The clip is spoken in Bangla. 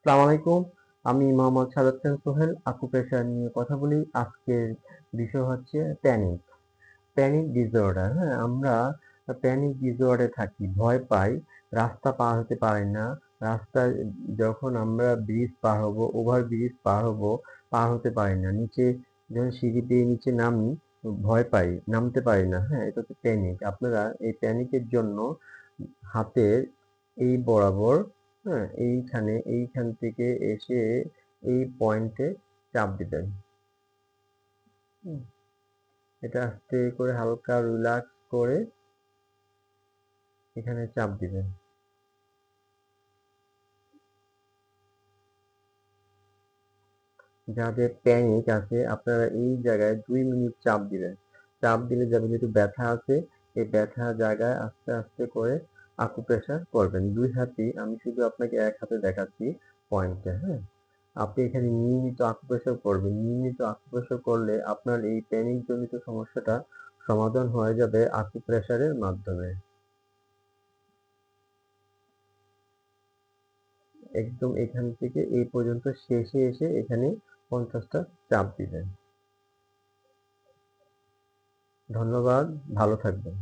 আসসালামু আলাইকুম। আমি মোহাম্মদ সাদাত খান সোহেল, আকুপ্রেশার নিয়ে কথা বলি। আজকের বিষয় হচ্ছে প্যানিক। Panic disorder. হ্যাঁ, আমরা প্যানিক ডিসঅর্ডারে থাকি, ভয় পাই, রাস্তা পার হতে পারি না। রাস্তায় যখন আমরা ব্রিজ পার হব, ওভার ব্রিজ পার হব, পার হতে পারি না। নিচে যখন সিঁড়ি দিয়ে নিচে নামি, ভয় পাই, নামতে পারি না। হ্যাঁ, এটা হচ্ছে প্যানিক। আপনারা এই প্যানিকের জন্য হাতের এই বরাবর, হ্যাঁ, এইখান থেকে এসে এই পয়েন্টে চাপ দিবেন। হুম, এটা আস্তে করে হালকা রিল্যাক্স করে এখানে চাপ দিবেন। যাদের প্যানিক আছে আপনারা এই জায়গায় 2 মিনিট চাপ দিবেন। চাপ দিলে যাবেন একটু ব্যথা আছে, এই ব্যথা জায়গায় আস্তে আস্তে করে আকুপ্রেশার করবেন। 2 হাতেই, আমি শুধু আপনাকে এক হাতে দেখাচ্ছি পয়েন্টটা। হ্যাঁ, আপনি এখানে নিয়মিত আকুপ্রেশার করবেন। নিয়মিত আকুপ্রেশার করলে আপনার এই প্যানিক জনিত সমস্যাটা সমাধান হয়ে যাবে আকুপ্রেশারের মাধ্যমে। একদম এখান থেকে এই পর্যন্ত শেষে এসে এখানে 50টা চাপ দিবেন। ধন্যবাদ, ভালো থাকবেন।